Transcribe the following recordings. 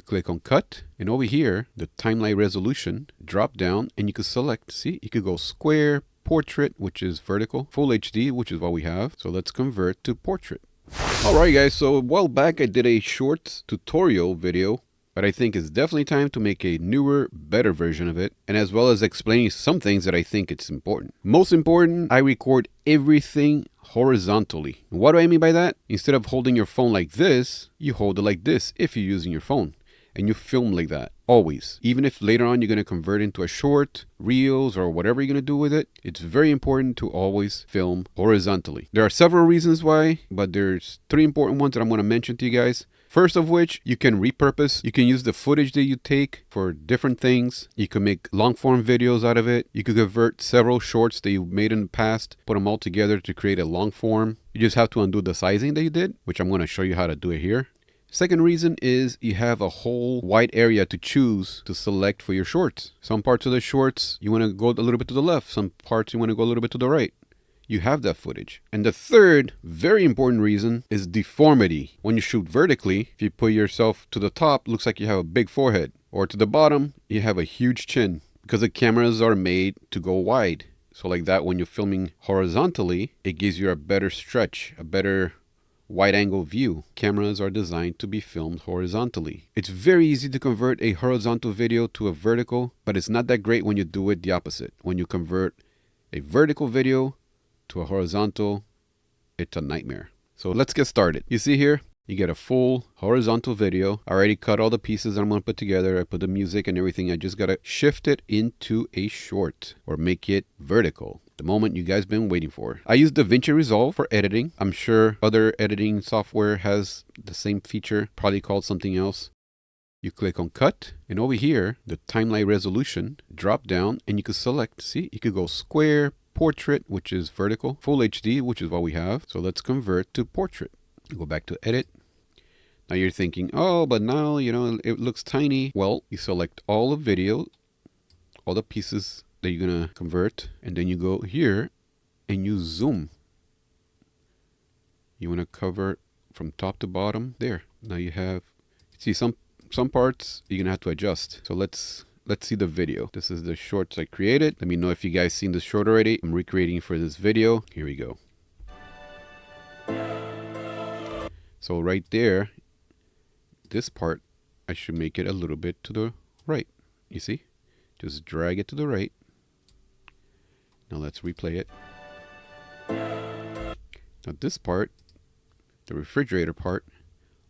click on cut, and over here, the timeline resolution, drop down, and you can select, see, you could go square, portrait, which is vertical, full HD, which is what we have. So let's convert to portrait. Alright guys, so a while back I did a short tutorial video, but I think it's definitely time to make a newer, better version of it, and as well as explaining some things that I think it's important. Most important, I record everything horizontally. What do I mean by that? Instead of holding your phone like this, you hold it like this if you're using your phone. And you film like that, always. Even if later on you're going to convert into a short, reels, or whatever you're going to do with it, it's very important to always film horizontally. There are several reasons why, but there's 3 important ones that I'm going to mention to you guys. First of which, you can repurpose. You can use the footage that you take for different things. You can make long form videos out of it. You could convert several shorts that you made in the past, put them all together to create a long form. You just have to undo the sizing that you did, which I'm going to show you how to do it here. Second reason is you have a whole wide area to choose to select for your shorts. Some parts of the shorts, you want to go a little bit to the left. Some parts you want to go a little bit to the right. You have that footage. And the third, very important reason is deformity. When you shoot vertically, if you put yourself to the top, looks like you have a big forehead. Or to the bottom, you have a huge chin. Because the cameras are made to go wide. So like that, when you're filming horizontally, it gives you a better stretch, a better wide angle view. Cameras are designed to be filmed horizontally. It's very easy to convert a horizontal video to a vertical, but it's not that great when you do it the opposite. When you convert a vertical video to a horizontal, it's a nightmare. So let's get started. You see here, you get a full horizontal video. I already cut all the pieces that I'm going to put together. I put the music and everything. I just got to shift it into a short or make it vertical. The moment you guys been waiting for. I use DaVinci Resolve for editing. I'm sure other editing software has the same feature, probably called something else. You click on cut, and over here, the timeline resolution, drop down, and you can select, see, you could go square, portrait, which is vertical, full HD, which is what we have. So let's convert to portrait. Go back to edit. Now you're thinking, oh, but now, you know, it looks tiny. Well, you select all the video, all the pieces that you're gonna convert, and then you go here and you zoom. You want to cover from top to bottom there. Now you have, see, some parts you're gonna have to adjust. So let's see the video. This is the shorts I created. Let me know if you guys seen this short already. I'm recreating for this video. Here we go. So right there, this part, I should make it a little bit to the right. You see? Just drag it to the right. Now let's replay it. Now this part, the refrigerator part,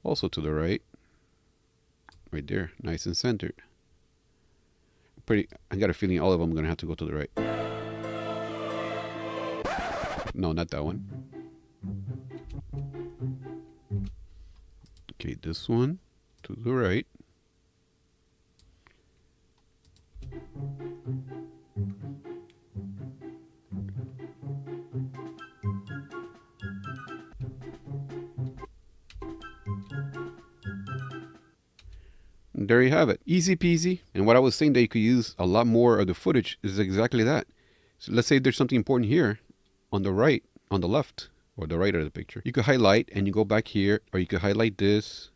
also to the right. Right there, nice and centered. I got a feeling all of them are going to have to go to the right. No, not that one. Okay, this one to the right. And there you have it. Easy peasy. And what I was saying that you could use a lot more of the footage is exactly that. So let's say there's something important here on the right, on the left, or the right of the picture. You could highlight and you go back here, or you could highlight this.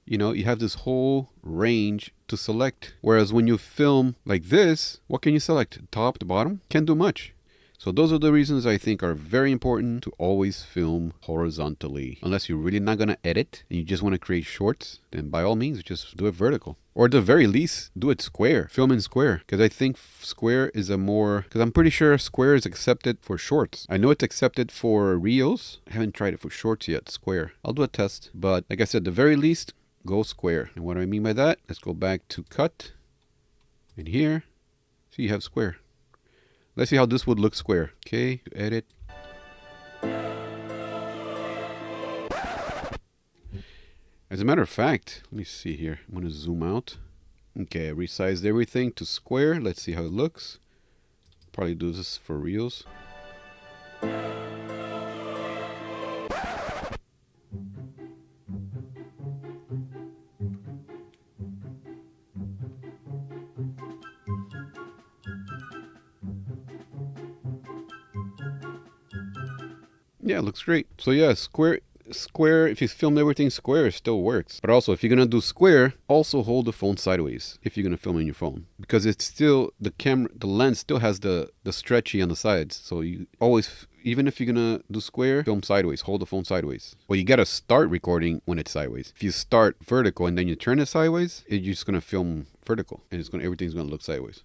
You know, you have this whole range to select. Whereas when you film like this, what can you select? Top to bottom? Can't do much. So those are the reasons I think are very important to always film horizontally. Unless you're really not going to edit and you just want to create shorts, then by all means, just do it vertical. Or at the very least, do it square. Film in square. Because I think square is a more... Because I'm pretty sure square is accepted for shorts. I know it's accepted for reels. I haven't tried it for shorts yet, square. I'll do a test. But like I said, at the very least, go square. And what do I mean by that? Let's go back to cut. And here, so you have square. Let's see how this would look square. Okay, edit. As a matter of fact, let me see here. I'm going to zoom out. Okay, I resized everything to square. Let's see how it looks. Probably do this for reels. Yeah, it looks great. So yeah, square square, if you film everything square, it still works. But also, if you're gonna do square, also hold the phone sideways if you're gonna film in your phone, because it's still the lens still has the stretchy on the sides. So you always, even if you're gonna do square, film sideways, hold the phone sideways. Well, you gotta start recording when it's sideways. If you start vertical and then you turn it sideways, you're just gonna film vertical, and everything's gonna look sideways.